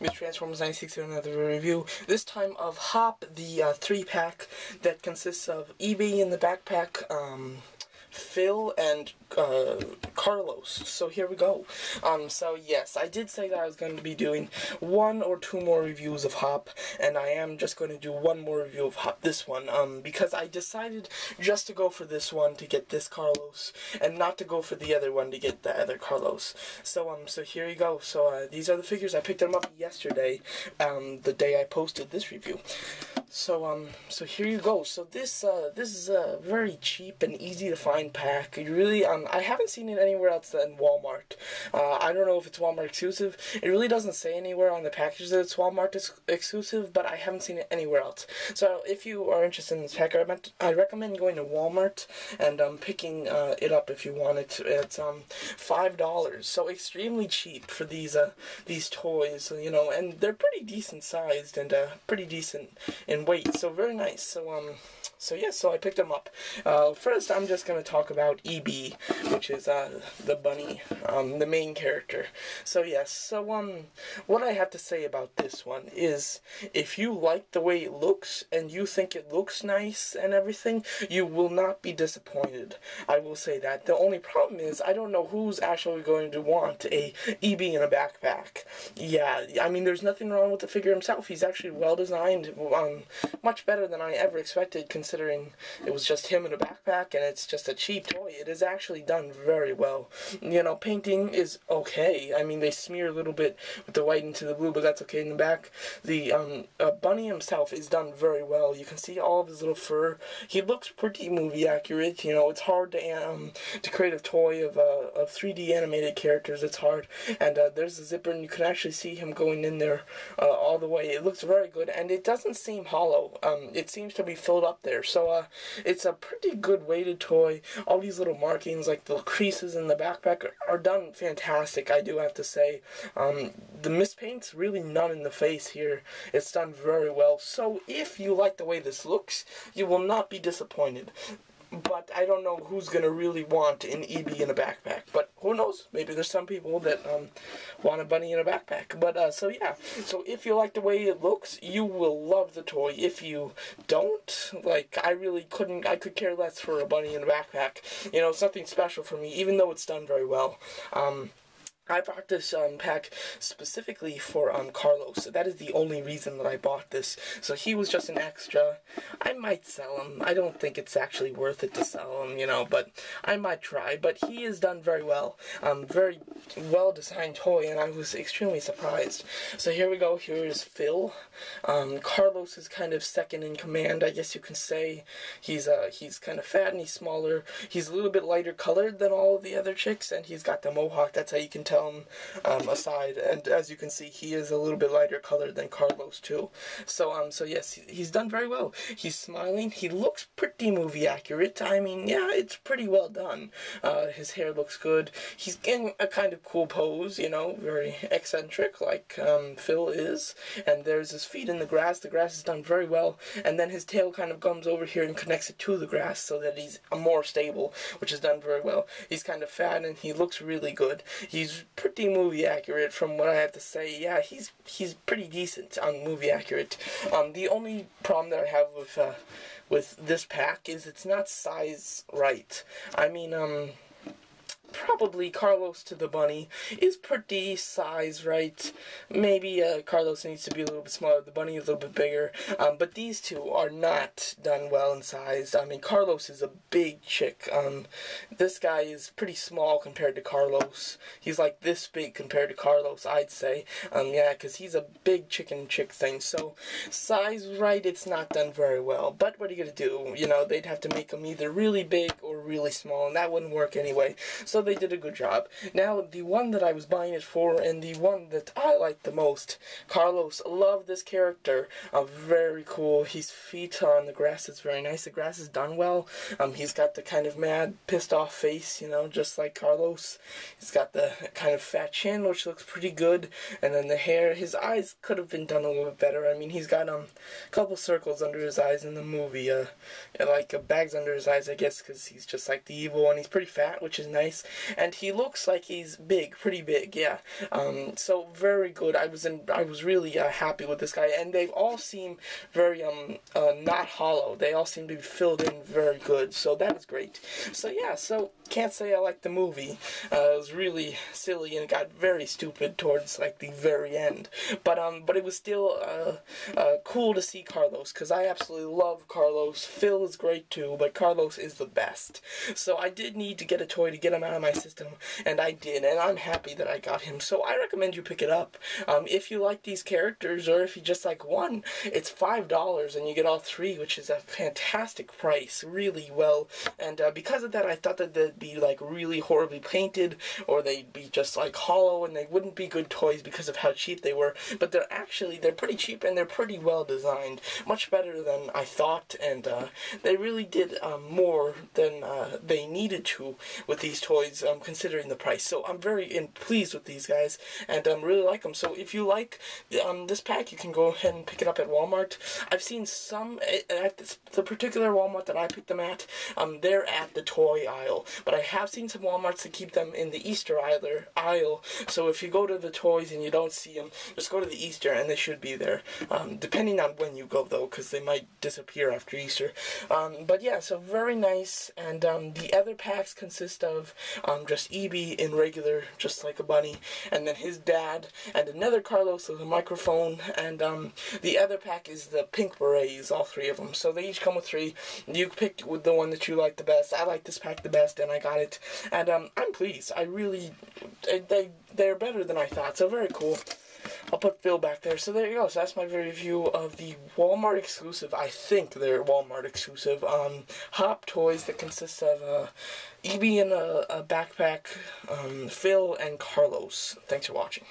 Mr. Transformers 96 here, another review. This time of Hop, the 3-pack that consists of EB in the backpack, Phil, and Carlos. So here we go. So yes, I did say that I was going to be doing 1 or 2 more reviews of Hop, and I am just going to do 1 more review of Hop, this one, because I decided just to go for this one to get this Carlos, and not to go for the other one to get the other Carlos. So here you go. So these are the figures. I picked them up yesterday, the day I posted this review. So here you go. So this is a very cheap and easy to find pack. You really, I haven't seen it anywhere else than Walmart. I don't know if it's Walmart exclusive. It really doesn't say anywhere on the package that it's Walmart exclusive, but I haven't seen it anywhere else. So if you are interested in this pack, I recommend going to Walmart and picking it up if you want it. It's $5, so extremely cheap for these toys, you know, and they're pretty decent sized and pretty decent in weight, so very nice. So yeah, so I picked them up. First, I'm just going to talk about EB, which is the bunny, the main character. So yes, so what I have to say about this one is, if you like the way it looks and you think it looks nice and everything, you will not be disappointed. I will say that. The only problem is, I don't know who's actually going to want a EB in a backpack. Yeah, I mean, there's nothing wrong with the figure himself. He's actually well designed, much better than I ever expected, considering it was just him in a backpack and it's just a cheap toy. It is actually done very well. You know, painting is okay. I mean, they smear a little bit with the white into the blue, but that's okay in the back. The bunny himself is done very well. You can see all of his little fur. He looks pretty movie accurate. You know, it's hard to create a toy of 3D animated characters. It's hard. And there's a zipper, and you can actually see him going in there all the way. It looks very good, and it doesn't seem hollow. It seems to be filled up there. So it's a pretty good weighted toy. All these little markings, like the creases in the backpack, are done fantastic, I do have to say. The mispaint's really none in the face here. It's done very well. So if you like the way this looks, you will not be disappointed. But I don't know who's going to really want an EB in a backpack. But who knows? Maybe there's some people that want a bunny in a backpack. But, so yeah. So if you like the way it looks, you will love the toy. If you don't, like, I could care less for a bunny in a backpack. You know, it's nothing special for me, even though it's done very well. I bought this pack specifically for Carlos. That is the only reason that I bought this. So he was just an extra. I might sell him. I don't think it's actually worth it to sell him, you know, but I might try. But he is done very well. Very well-designed toy, and I was extremely surprised. So here we go. Here is Phil. Carlos is kind of second in command, I guess you can say. He's kind of fat and he's smaller. He's a little bit lighter colored than all of the other chicks, and he's got the mohawk. That's how you can tell him aside. And as you can see, he is a little bit lighter colored than Carlos too. So yes, he's done very well. He's smiling. He looks pretty movie accurate. I mean, yeah, it's pretty well done. His hair looks good. He's in a kind of cool pose, you know, very eccentric like Phil is. And there's his feet in the grass. The grass is done very well. And then his tail kind of comes over here and connects it to the grass so that he's more stable, which is done very well. He's kind of fat and he looks really good. He's pretty movie accurate from what I have to say. Yeah, he's pretty decent on movie accurate. The only problem that I have with this pack is it's not size right. I mean, probably Carlos to the bunny is pretty size right. Maybe Carlos needs to be a little bit smaller, the bunny is a little bit bigger. But these two are not done well in size. I mean, Carlos is a big chick. This guy is pretty small compared to Carlos. He's like this big compared to Carlos, I'd say. Yeah, because he's a big chicken chick thing. So size right, it's not done very well. But what are you gonna do? You know, they'd have to make him either really big or really small, and that wouldn't work anyway. So they did a good job. Now, the one that I was buying it for, and the one that I like the most, Carlos. Love this character. Very cool. His feet on the grass is very nice. The grass is done well. He's got the kind of mad, pissed off face, you know, just like Carlos. He's got the kind of fat chin, which looks pretty good. And then the hair, his eyes could have been done a little bit better. I mean, he's got a couple circles under his eyes in the movie. Like bags under his eyes, I guess, because he's just like the evil, and he's pretty fat, which is nice. and he looks like he's big, pretty big, yeah. So very good. I was really happy with this guy, and they all seem very not hollow. They all seem to be filled in very good, so that is great. So yeah, so can't say I liked the movie. It was really silly and it got very stupid towards like the very end, but it was still cool to see Carlos, because I absolutely love Carlos. Phil is great too, but Carlos is the best. So I did need to get a toy to get him out of my system, and I did, and I'm happy that I got him. So I recommend you pick it up. If you like these characters, or if you just like one, it's $5 and you get all three, which is a fantastic price, really well. And because of that, I thought that they'd be like really horribly painted, or they'd be just like hollow, and they wouldn't be good toys because of how cheap they were. But they're pretty cheap, and they're pretty well designed, much better than I thought, and they really did more than they needed to with these toys, considering the price. So I'm very pleased with these guys, and really like them. So if you like this pack, you can go ahead and pick it up at Walmart. I've seen some at the particular Walmart that I picked them at. They're at the toy aisle, but I have seen some Walmarts that keep them in the Easter aisle. So if you go to the toys and you don't see them, just go to the Easter, and they should be there. Depending on when you go, though, because they might disappear after Easter. But yeah, so very nice. And the other packs consist of just Eevee in regular, just like a bunny, and then his dad, and another Carlos with a microphone, and the other pack is the pink berets, all three of them. So they each come with three. You picked with the one that you like the best. I like this pack the best, and I got it. And I'm pleased. I really, they're better than I thought, so very cool. I'll put Phil back there. So there you go. So that's my review of the Walmart exclusive. I think they're Walmart exclusive. Hop toys that consist of Eevee in a backpack, Phil, and Carlos. Thanks for watching.